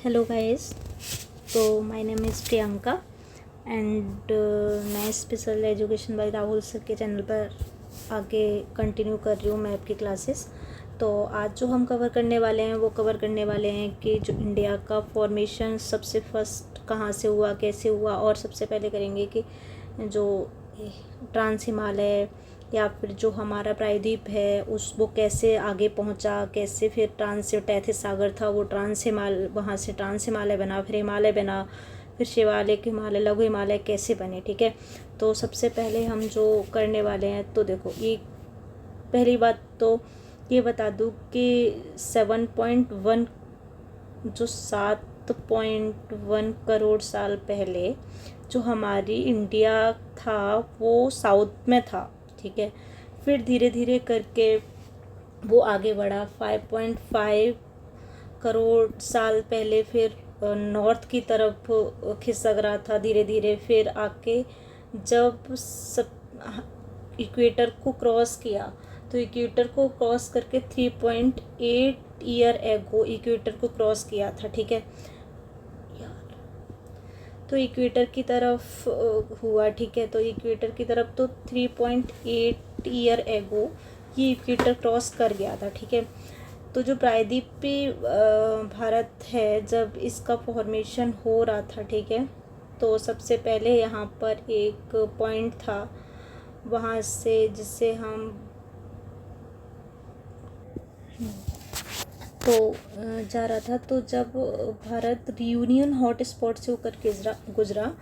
Hello guys. तो my name is Priyanka and मैं special education by Rahul sir के channel पर आगे कंटिन्यू कर रही हूँ मैथ की क्लासेस। तो आज जो हम कवर करने वाले हैं वो कवर करने वाले हैं कि जो इंडिया का फॉर्मेशन सबसे फर्स्ट कहाँ से हुआ, कैसे हुआ, और सबसे पहले करेंगे कि जो ट्रांस हिमालय या फिर जो हमारा प्रायद्वीप है उस वो कैसे आगे पहुंचा, कैसे फिर ट्रांस जो टैथिस सागर था वो वहाँ से ट्रांस हिमालय बना, फिर हिमालय बना, फिर शिवालिक हिमालय, लघु हिमालय कैसे बने। ठीक है, तो सबसे पहले हम जो करने वाले हैं तो देखो, ये पहली बात तो ये बता दूँ कि 7.1 जो 7.1 करोड़ साल पहले जो हमारी इंडिया था वो साउथ में था। ठीक है, फिर धीरे धीरे करके वो आगे बढ़ा 5.5 करोड़ साल पहले, फिर नॉर्थ की तरफ खिसक रहा था धीरे धीरे, फिर आके जब सब इक्वेटर को क्रॉस किया तो इक्वेटर को क्रॉस करके 3.8 ईयर एगो इक्वेटर को क्रॉस किया था। ठीक है, तो इक्वेटर की तरफ हुआ। ठीक है, तो इक्वेटर की तरफ तो 3.8 ईयर एगो ये इक्वेटर क्रॉस कर गया था। ठीक है, तो जो प्रायद्वीपीय भारत है जब इसका फॉर्मेशन हो रहा था, ठीक है, तो सबसे पहले यहाँ पर एक पॉइंट था वहाँ से जिससे हम तो जा रहा था। तो जब भारत रियूनियन हॉट स्पॉट से होकर गुजरा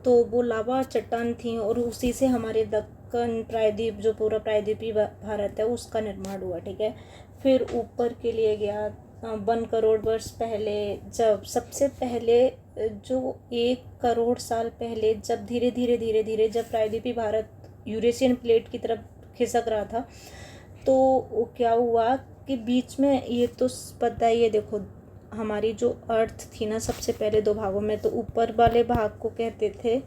तो वो लावा चट्टान थी और उसी से हमारे दक्कन प्रायद्वीप जो पूरा प्रायद्वीपीय भारत है उसका निर्माण हुआ। ठीक है, फिर ऊपर के लिए गया 1 करोड़ वर्ष पहले, जब सबसे पहले जो 1 करोड़ साल पहले जब धीरे धीरे जब प्रायद्वीपीय भारत यूरेशियन प्लेट की तरफ खिसक रहा था तो वो क्या हुआ कि बीच में, ये तो पता ही है, देखो हमारी जो अर्थ थी ना सबसे पहले 2 भागों में, तो ऊपर वाले भाग को कहते थे,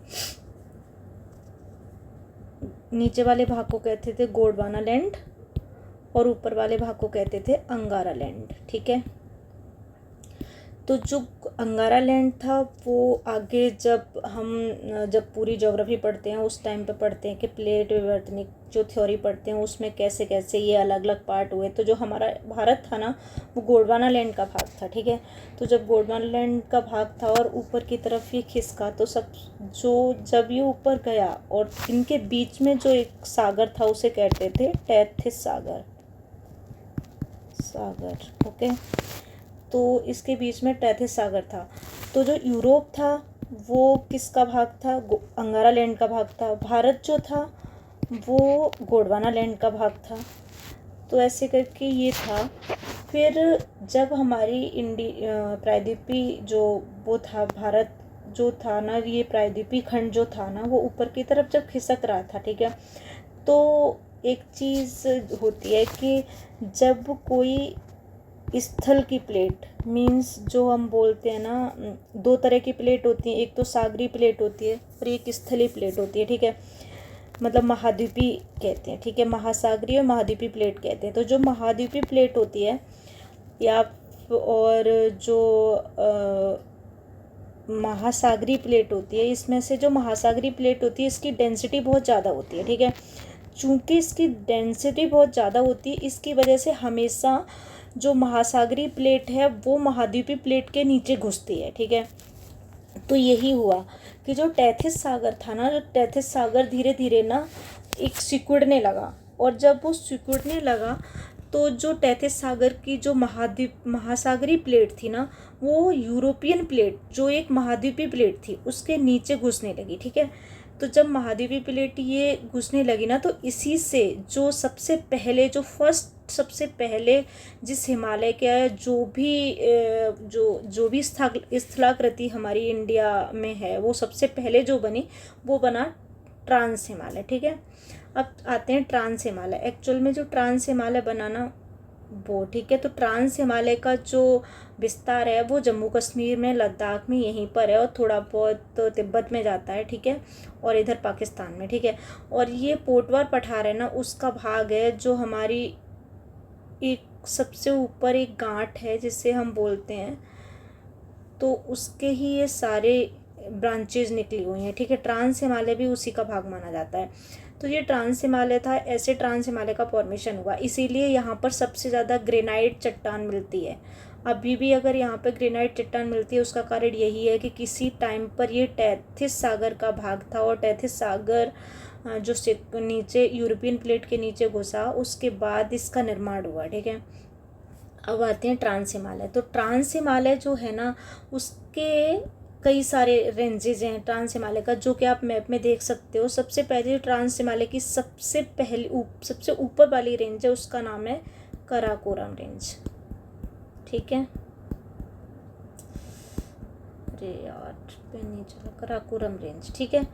नीचे वाले भाग को कहते थे गोंडवाना लैंड और ऊपर वाले भाग को कहते थे अंगारा लैंड। ठीक है, तो जो अंगारा लैंड था वो आगे जब पूरी ज्योग्राफी पढ़ते हैं उस टाइम पे पढ़ते हैं कि प्लेट विवर्तनिक जो थ्योरी पढ़ते हैं उसमें कैसे कैसे ये अलग अलग पार्ट हुए। तो जो हमारा भारत था ना वो गोंडवाना लैंड का भाग था। ठीक है, तो जब गोंडवाना लैंड का भाग था और ऊपर की तरफ ये खिसका तो जब ये ऊपर गया और इनके बीच में जो एक सागर था उसे कहते थे टैथिस सागर। ओके, तो इसके बीच में टैथिस सागर था। तो जो यूरोप था वो किसका भाग था? अंगारा लैंड का भाग था। भारत जो था वो गोंडवाना लैंड का भाग था। तो ऐसे करके ये था। फिर जब हमारी प्रायद्वीपीय जो वो था भारत जो था ना, ये प्रायद्वीपीय खंड जो था ना वो ऊपर की तरफ जब खिसक रहा था, ठीक है, तो एक चीज़ होती है कि जब कोई स्थल की प्लेट मीन्स जो हम बोलते हैं ना, 2 तरह की प्लेट होती है, एक तो सागरी प्लेट होती है और एक स्थलीय प्लेट होती है। ठीक है, मतलब महाद्वीपीय कहते हैं। ठीक है, महासागरीय और महाद्वीपीय प्लेट कहते हैं। तो जो महाद्वीपीय प्लेट होती है या और जो महासागरीय प्लेट होती है, इसमें से जो महासागरीय प्लेट होती है इसकी डेंसिटी बहुत ज़्यादा होती है। ठीक है, चूँकि इसकी डेंसिटी बहुत ज़्यादा होती है इसकी वजह से हमेशा जो महासागरीय प्लेट है वो महाद्वीपीय प्लेट के नीचे घुसती है। ठीक है, तो यही हुआ कि जो टैथिस सागर था ना, जो टैथिस सागर धीरे धीरे ना एक सिकुड़ने लगा, और जब वो सिकुड़ने लगा तो जो टैथिस सागर की जो महासागरीय प्लेट थी ना वो यूरोपियन प्लेट जो एक महाद्वीपीय प्लेट थी उसके नीचे घुसने लगी। ठीक है, तो जब महाद्वीपीय प्लेट ये घुसने लगी ना तो इसी से जो सबसे पहले जिस हिमालय के जो भी स्थलाकृति हमारी इंडिया में है वो सबसे पहले जो बनी वो बना ट्रांस हिमालय। ठीक है, अब आते हैं ट्रांस हिमालय। एक्चुअल में जो ट्रांस हिमालय बना ना वो, ठीक है, तो ट्रांस हिमालय का जो विस्तार है वो जम्मू कश्मीर में, लद्दाख में यहीं पर है और थोड़ा बहुत तिब्बत में जाता है। ठीक है, और इधर पाकिस्तान में। ठीक है, और ये पोटवार पठार है ना उसका भाग है जो हमारी एक सबसे ऊपर एक गांठ है जिसे हम बोलते हैं तो उसके ही ये सारे ब्रांचेज निकली हुई हैं, ठीक है। ट्रांस हिमालय भी उसी का भाग माना जाता है। तो ये ट्रांस हिमालय था, ऐसे ट्रांस हिमालय का फॉर्मेशन हुआ, इसीलिए यहाँ पर सबसे ज़्यादा ग्रेनाइट चट्टान मिलती है। अभी भी अगर यहाँ पर ग्रेनाइट चट्टान मिलती है, उसका कारण यही है कि किसी टाइम पर ये टैथिस सागर का भाग था, और टैथिस सागर जो नीचे यूरोपियन प्लेट के नीचे घुसा, उसके बाद इसका निर्माण हुआ, ठीक है। अब आते हैं ट्रांस हिमालय। तो ट्रांस हिमालय जो है ना, उसके कई सारे रेंजेज हैं ट्रांस हिमालय का, जो कि आप मैप में देख सकते हो। सबसे पहले ट्रांस हिमालय की सबसे ऊपर वाली रेंज है, उसका नाम है कराकोरम रेंज, ठीक है। अरे यार पेन नहीं चला, कराकोरम रेंज, ठीक है।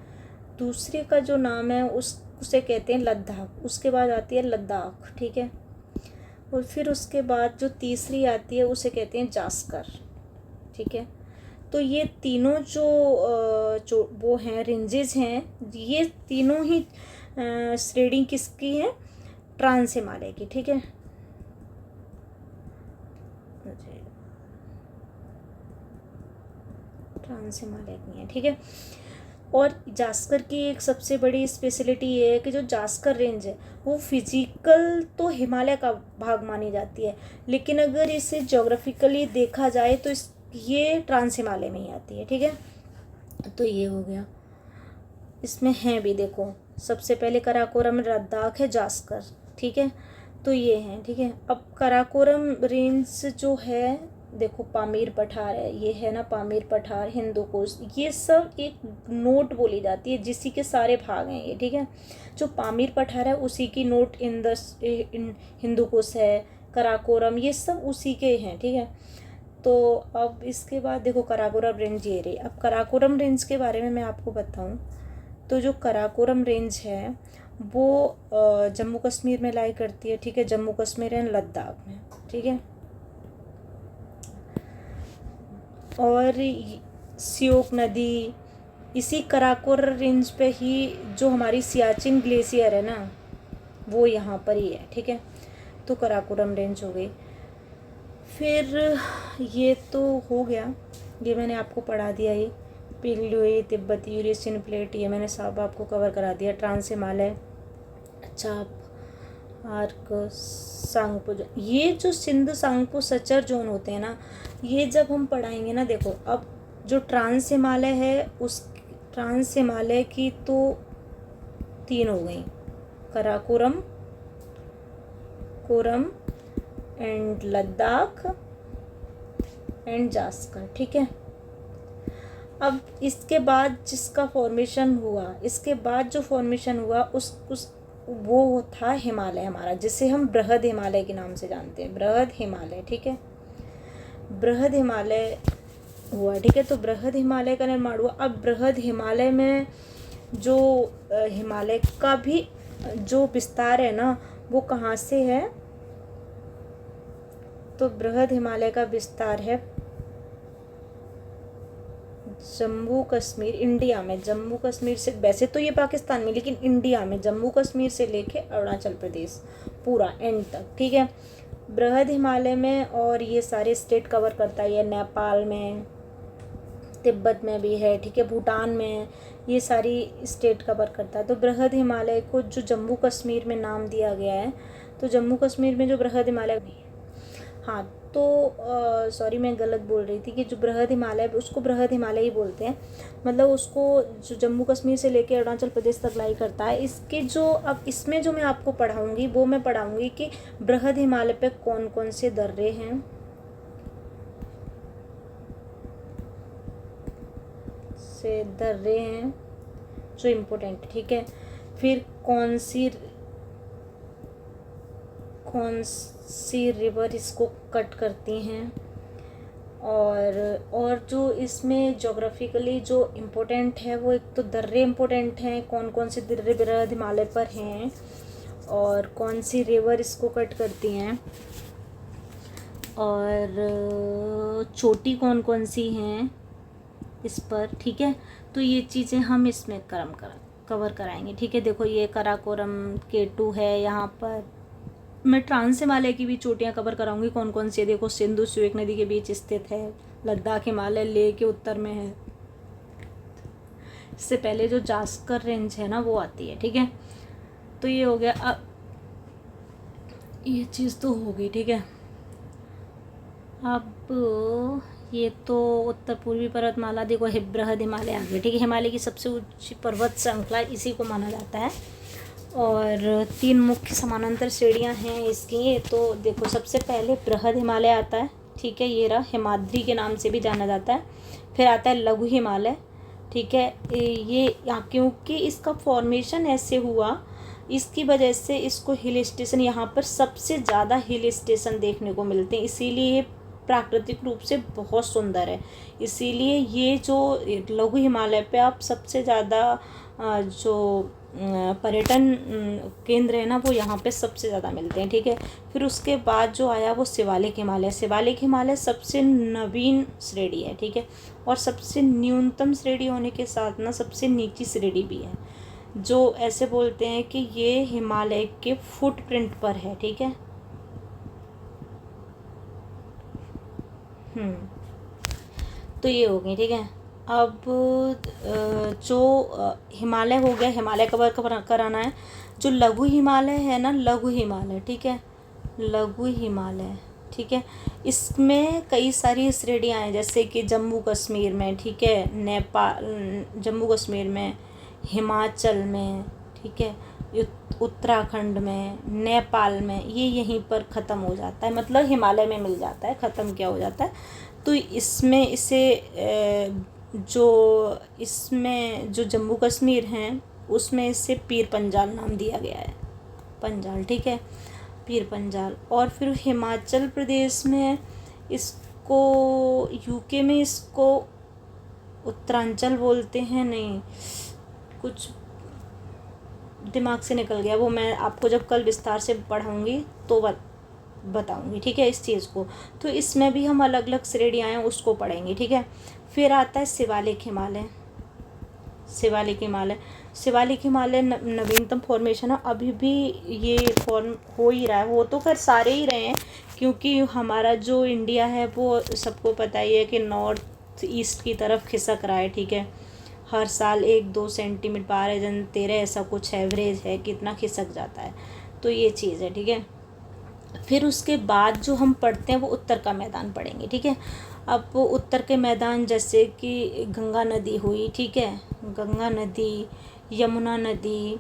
दूसरे का जो नाम है उसे कहते हैं लद्दाख, उसके बाद आती है लद्दाख, ठीक है। और फिर उसके बाद जो तीसरी आती है उसे कहते हैं जास्कर, ठीक है। तो ये तीनों जो वो हैं रेंजेस हैं, ये तीनों ही श्रेणी किसकी है, ट्रांस हिमालय की, ठीक है। ट्रांस हिमालय की है, ठीक है। और जास्कर की एक सबसे बड़ी स्पेशलिटी ये है कि जो जास्कर रेंज है वो फिजिकल तो हिमालय का भाग मानी जाती है, लेकिन अगर इसे ज्योग्राफिकली देखा जाए तो ये ट्रांस हिमालय में ही आती है, ठीक है। तो ये हो गया, इसमें है भी देखो, सबसे पहले कराकोरम, लद्दाख है, जास्कर, ठीक है। तो ये हैं, ठीक है। अब कराकोरम रेंज जो है, देखो पामीर पठार है, ये है ना पामीर पठार, हिंदूकुश, ये सब एक नोट बोली जाती है, जिसी के सारे भाग हैं ये, ठीक है। जो पामीर पठार है उसी की नोट हिंदूकुश है, कराकोरम, ये सब उसी के हैं, ठीक है। तो अब इसके बाद देखो कराकोरम रेंज ये रही। अब कराकोरम रेंज के बारे में मैं आपको बताऊं, तो जो कराकोरम रेंज है वो जम्मू कश्मीर में लाई करती है, ठीक है, जम्मू कश्मीर एंड लद्दाख में, ठीक है। और सियोक नदी, इसी कराकोरम रेंज पे ही जो हमारी सियाचिन ग्लेशियर है ना, वो यहाँ पर ही है, ठीक है। तो कराकोरम रेंज हो गई। फिर ये तो हो गया, ये मैंने आपको पढ़ा दिया। ये पिंगलुई, तिब्बती, यूरेशियन प्लेट, ये मैंने सब आपको कवर करा दिया। ट्रांस हिमालय, चाप, आर्क, सांगपो, ये जो सिंधु सांगपो सचर जोन होते हैं ना, ये जब हम पढ़ाएंगे ना, देखो अब जो ट्रांस हिमालय है, उस ट्रांस हिमालय की तो 3 हो गई, कराकोरम, कोरम एंड लद्दाख एंड जास्कर, ठीक है। अब इसके बाद जिसका फॉर्मेशन हुआ, इसके बाद जो फॉर्मेशन हुआ उस वो था हिमालय हमारा, जिसे हम बृहद हिमालय के नाम से जानते हैं, बृहद हिमालय, ठीक है। बृहद हिमालय हुआ, ठीक है। तो बृहद हिमालय का निर्माण हुआ। अब बृहद हिमालय में जो हिमालय का भी जो विस्तार है ना, वो कहाँ से है, तो बृहद हिमालय का विस्तार है जम्मू कश्मीर, इंडिया में, जम्मू कश्मीर से, वैसे तो ये पाकिस्तान में, लेकिन इंडिया में जम्मू कश्मीर से लेके अरुणाचल प्रदेश पूरा एंड तक, ठीक है, बृहद हिमालय में। और ये सारे स्टेट कवर करता है, ये नेपाल में, तिब्बत में भी है, ठीक है, भूटान में, ये सारी स्टेट कवर करता है। तो बृहद हिमालय को जो जम्मू कश्मीर में नाम दिया गया है, तो जम्मू कश्मीर में जो बृहद हिमालय, हाँ तो सॉरी मैं गलत बोल रही थी कि जो बृहद हिमालय, उसको बृहद हिमालय ही बोलते हैं, मतलब उसको जो जम्मू कश्मीर से लेकर अरुणाचल प्रदेश तक लाई करता है। इसके जो अब इसमें जो मैं आपको पढ़ाऊँगी, वो मैं पढ़ाऊँगी कि बृहद हिमालय पे कौन कौन से दर्रे हैं, जो इम्पोर्टेंट, ठीक है। फिर कौन सी रिवर इसको कट करती हैं, और जो इसमें जोग्राफिकली जो इम्पोर्टेंट है, वो एक तो दर्रे इम्पोर्टेंट हैं, कौन कौन से दर्रे बृहद हिमालय पर हैं, और कौन सी रिवर इसको कट करती हैं, और चोटी कौन कौन सी हैं इस पर, ठीक है। तो ये चीज़ें हम इसमें कवर कराएंगे, ठीक है। देखो ये कराकोरम K2 है, यहाँ पर मैं ट्रांस हिमालय की भी चोटियाँ कवर कराऊंगी कौन कौन सी है। देखो सिंधु स्वेक नदी के बीच स्थित है, लद्दाख हिमालय लेह के उत्तर में है। इससे पहले जो जास्कर रेंज है ना वो आती है, ठीक है। तो ये हो गया। अब ये चीज़ तो हो गई, ठीक है। अब ये तो उत्तर पूर्वी पर्वतमाला, देखो बृहद हिमालय आ गया, ठीक है। हिमालय की सबसे ऊंची पर्वत श्रृंखला इसी को माना जाता है। और 3 मुख्य समानांतर श्रेणियां हैं इसकी। तो देखो सबसे पहले बृहद हिमालय आता है, ठीक है, ये रहा, हिमाद्री के नाम से भी जाना जाता है। फिर आता है लघु हिमालय, ठीक है। ये क्योंकि इसका फॉर्मेशन ऐसे हुआ, इसकी वजह से इसको हिल स्टेशन, यहाँ पर सबसे ज़्यादा हिल स्टेशन देखने को मिलते हैं, इसीलिए ये प्राकृतिक रूप से बहुत सुंदर है। इसीलिए ये जो लघु हिमालय पे आप सबसे ज़्यादा जो पर्यटन केंद्र है ना वो यहाँ पे सबसे ज़्यादा मिलते हैं, ठीक है। फिर उसके बाद जो आया वो शिवालिक हिमालय। शिवालिक हिमालय सबसे नवीन श्रेणी है, ठीक है, और सबसे न्यूनतम श्रेणी होने के साथ ना सबसे नीची श्रेणी भी है। जो ऐसे बोलते हैं कि ये हिमालय के फुटप्रिंट पर है, ठीक है। तो ये हो गई, ठीक है। अब जो हिमालय हो गया, हिमालय कवर कराना है। जो लघु हिमालय है ना, लघु हिमालय, ठीक है, लघु हिमालय, ठीक है, इसमें कई सारी श्रेणियाँ हैं, जैसे कि जम्मू कश्मीर में, ठीक है, नेपाल, जम्मू कश्मीर में, हिमाचल में, ठीक है, उत्तराखंड में, नेपाल में, ये यहीं पर ख़त्म हो जाता है, मतलब हिमालय में मिल जाता है, ख़त्म क्या हो जाता है। तो इसमें इसमें जो जम्मू कश्मीर हैं उसमें इसे पीर पंजाल नाम दिया गया है, पंजाल, ठीक है, पीर पंजाल। और फिर हिमाचल प्रदेश में इसको, यूके में इसको उत्तरांचल बोलते हैं, नहीं कुछ दिमाग से निकल गया, वो मैं आपको जब कल विस्तार से पढ़ाऊँगी तो बताऊँगी, ठीक है, इस चीज़ को। तो इसमें भी हम अलग अलग श्रेणियाँ हैं उसको पढ़ेंगे, ठीक है। फिर आता है शिवालिक हिमालय। शिवालिक हिमालय, शिवालिक हिमालय नवीनतम फॉर्मेशन है, अभी भी ये फॉर्म हो ही रहा है, हो तो खैर सारे ही रहे हैं, क्योंकि हमारा जो इंडिया है वो सबको पता ही है कि नॉर्थ ईस्ट की तरफ खिसक रहा है, ठीक है। हर साल 1-2 सेंटीमीटर 12-13 ऐसा कुछ एवरेज है कितना खिसक जाता है, तो ये चीज़ है, ठीक है। फिर उसके बाद जो हम पढ़ते हैं वो उत्तर का मैदान पढ़ेंगे, ठीक है। अब वो उत्तर के मैदान जैसे कि गंगा नदी हुई, ठीक है, गंगा नदी, यमुना नदी,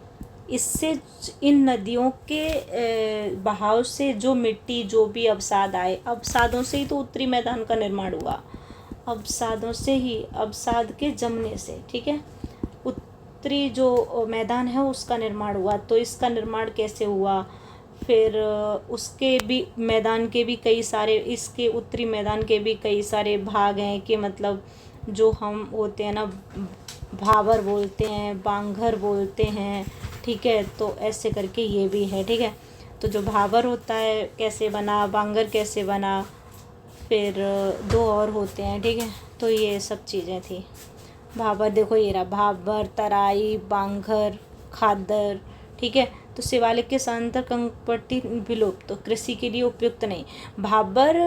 इससे इन नदियों के बहाव से जो मिट्टी, जो भी अवसाद आए, अवसादों से ही तो उत्तरी मैदान का निर्माण हुआ, अवसादों से ही, अवसाद के जमने से, ठीक है, उत्तरी जो मैदान है उसका निर्माण हुआ। तो इसका निर्माण कैसे हुआ, फिर उसके भी मैदान के भी कई सारे, इसके उत्तरी मैदान के भी कई सारे भाग हैं, कि मतलब जो हम होते हैं ना, भाबर बोलते हैं, बांगर बोलते हैं, ठीक है, तो ऐसे करके ये भी है, ठीक है। तो जो भाबर होता है कैसे बना, बांगर कैसे बना, फिर 2 और होते हैं, ठीक है। तो ये सब चीज़ें थी। भाबर देखो ये रहा, भाबर, तराई, बांगर, खादर, ठीक है। तो शिवालिक के समांतर कंकपट्टी विलुप्त, तो कृषि के लिए उपयुक्त नहीं। भाबर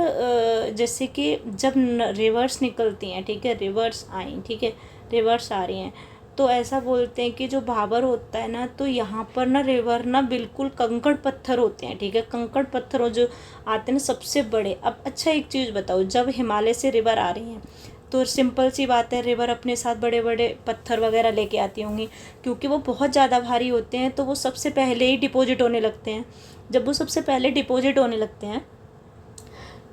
जैसे कि जब रिवर्स निकलती हैं, ठीक है, रिवर्स आई, ठीक है, रिवर्स आ रही हैं, तो ऐसा बोलते हैं कि जो भाबर होता है ना, तो यहाँ पर ना रिवर ना बिल्कुल कंकड़ पत्थर होते हैं, ठीक है, कंकड़ पत्थर हो जो आते हैं ना सबसे बड़े। अब अच्छा एक चीज़ बताओ, जब हिमालय से रिवर आ रही हैं तो सिंपल सी बात है, रिवर अपने साथ बड़े बड़े पत्थर वगैरह लेके आती होंगी, क्योंकि वो बहुत ज़्यादा भारी होते हैं, तो वो सबसे पहले ही डिपॉजिट होने लगते हैं। जब वो सबसे पहले डिपॉजिट होने लगते हैं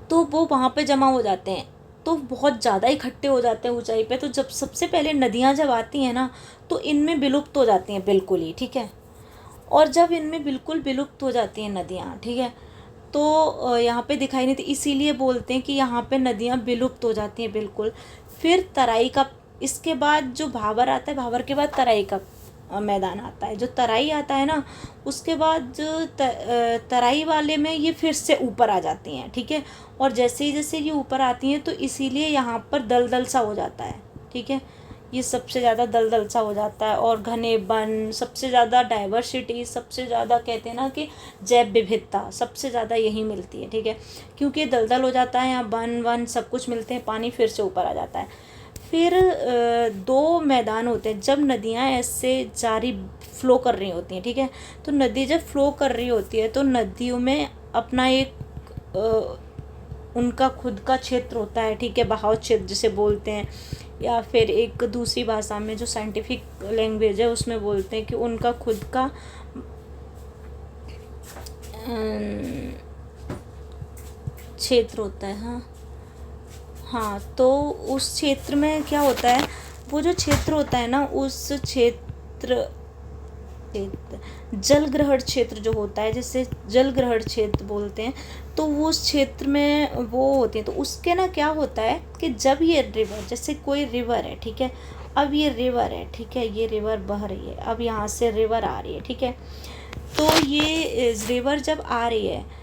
तो वो वहाँ पे जमा हो जाते हैं, तो बहुत ज़्यादा इकट्ठे हो जाते हैं ऊंचाई पे। तो जब सबसे पहले नदियाँ जब आती हैं ना, तो इनमें विलुप्त हो जाती हैं बिल्कुल ही, ठीक है। और जब इनमें बिल्कुल विलुप्त हो जाती हैं नदियाँ, ठीक है, तो यहाँ पे दिखाई नहीं थी, इसीलिए बोलते हैं कि यहाँ पे नदियाँ विलुप्त हो जाती हैं बिल्कुल। फिर तराई का, इसके बाद जो भाबर आता है, भाबर के बाद तराई का मैदान आता है। जो तराई आता है ना, उसके बाद जो तराई वाले में ये फिर से ऊपर आ जाती हैं, ठीक है। और जैसे ही जैसे ये ऊपर आती हैं तो इसीलिए यहाँ पर दलदल सा हो जाता है, ठीक है, ये सबसे ज़्यादा दलदल सा हो जाता है, और घने वन, सबसे ज़्यादा डाइवर्सिटी, सबसे ज़्यादा कहते हैं ना कि जैव विविधता सबसे ज़्यादा यही मिलती है, ठीक है। क्योंकि दलदल हो जाता है, यहाँ वन वन सब कुछ मिलते हैं, पानी फिर से ऊपर आ जाता है। फिर दो मैदान होते हैं जब नदियाँ ऐसे जारी फ्लो कर रही होती हैं, ठीक है। तो नदी जब फ्लो कर रही होती है तो नदियों में अपना एक उनका खुद का क्षेत्र होता है, ठीक है, बहाव क्षेत्र जिसे बोलते हैं, या फिर एक दूसरी भाषा में जो साइंटिफिक लैंग्वेज है उसमें बोलते हैं कि उनका खुद का क्षेत्र होता है। हाँ हाँ, तो उस क्षेत्र में क्या होता है, वो जो क्षेत्र होता है ना, उस क्षेत्र जल ग्रहण क्षेत्र जो होता है, जैसे जल ग्रहण क्षेत्र बोलते हैं, तो वो उस क्षेत्र में वो होते हैं। तो उसके ना क्या होता है कि जब ये रिवर, जैसे कोई रिवर है, ठीक है, अब ये रिवर है, ठीक है, ये रिवर बह रही है, अब यहाँ से रिवर आ रही है, ठीक है। तो ये रिवर जब आ रही है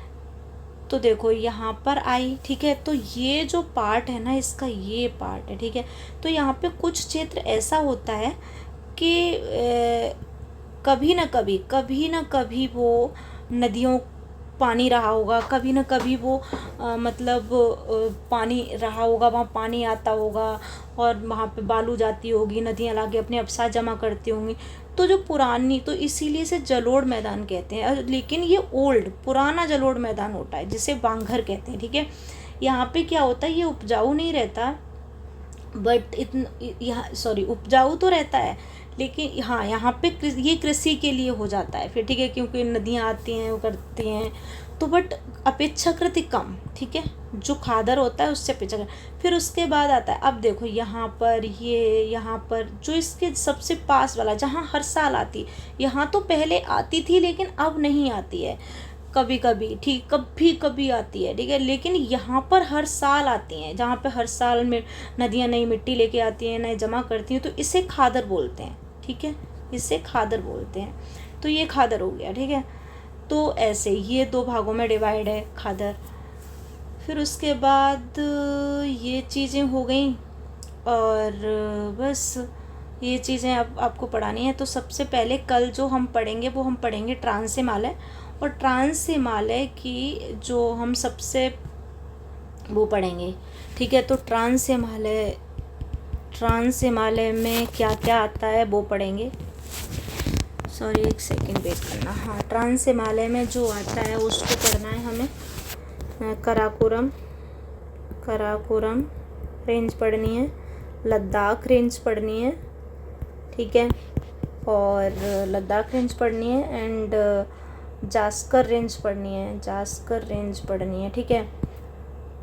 तो देखो यहाँ पर आई, ठीक है, तो ये जो पार्ट है ना इसका, ये पार्ट है, ठीक है। तो यहाँ पे कुछ क्षेत्र ऐसा होता है कि कभी ना कभी वो नदियों पानी रहा होगा, कभी ना कभी वो मतलब पानी रहा होगा, वहाँ पानी आता होगा और वहाँ पे बालू जाती होगी, नदियाँ लाके अपने अवसाद जमा करती होंगी। तो जो पुरानी, तो इसीलिए इसे जलोढ़ मैदान कहते हैं, लेकिन ये ओल्ड पुराना जलोढ़ मैदान होता है जिसे बांगर कहते हैं, ठीक है। यहाँ पे क्या होता है, ये उपजाऊ नहीं रहता, बट यहाँ सॉरी उपजाऊ तो रहता है, लेकिन हाँ यहाँ पे ये कृषि के लिए हो जाता है फिर, ठीक है, क्योंकि नदियाँ आती हैं वो करती हैं, तो बट अपेक्षाकृत ही कम, ठीक है, जो खादर होता है उससे अपेक्षाकृत। फिर उसके बाद आता है, अब देखो यहाँ पर ये, यहाँ पर जो इसके सबसे पास वाला जहाँ हर साल आती, यहाँ तो पहले आती थी लेकिन अब नहीं आती है, कभी कभी, ठीक, कभी कभी आती है, ठीक है, लेकिन यहाँ पर हर साल आती हैं, जहाँ पे हर साल में नदियाँ नई मिट्टी लेके आती हैं, नए जमा करती हैं, तो इसे खादर बोलते हैं, ठीक है, इसे खादर बोलते हैं। तो ये खादर हो गया, ठीक है। तो ऐसे ये दो भागों में डिवाइड है खादर। फिर उसके बाद ये चीज़ें हो गई, और बस ये चीज़ें अब आपको पढ़ानी है। तो सबसे पहले कल जो हम पढ़ेंगे वो हम पढ़ेंगे ट्रांस हिमालय, और ट्रांस हिमालय की जो हम सबसे वो पढ़ेंगे, ठीक है। तो ट्रांस हिमालय में क्या क्या आता है वो पढ़ेंगे। सॉरी एक सेकंड वेट करना। हाँ, ट्रांस हिमालय में जो आता है उसको पढ़ना है हमें। कराकोरम रेंज पढ़नी है, लद्दाख रेंज पढ़नी है, ठीक है, और लद्दाख रेंज पढ़नी है, एंड जास्कर रेंज पढ़नी है, ठीक है।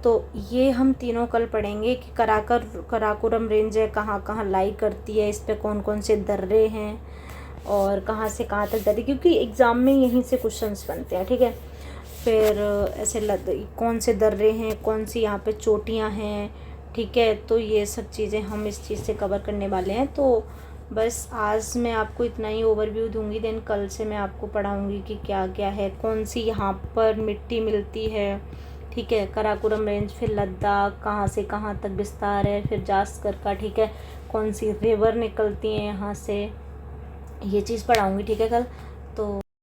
तो ये हम तीनों कल पढ़ेंगे कि कराकोरम रेंज है, कहाँ कहाँ लाई करती है, इस पे कौन कौन से दर्रे हैं, और कहाँ से कहाँ तक दर्रे, क्योंकि एग्ज़ाम में यहीं से क्वेश्चंस बनते हैं, ठीक है। फिर ऐसे कौन से दर्रे हैं, कौन सी यहाँ पे चोटियाँ हैं, ठीक है। तो ये सब चीज़ें हम इस चीज़ से कवर करने वाले हैं। तो बस आज मैं आपको इतना ही ओवरव्यू दूंगी, देन कल से मैं आपको पढ़ाऊंगी कि क्या क्या है, कौन सी यहाँ पर मिट्टी मिलती है, ठीक है, कराकोरम रेंज, फिर लद्दाख कहाँ से कहाँ तक विस्तार है, फिर जास्कर का, ठीक है, कौन सी रिवर निकलती हैं यहाँ से, ये चीज़ पढ़ाऊंगी, ठीक है कल। तो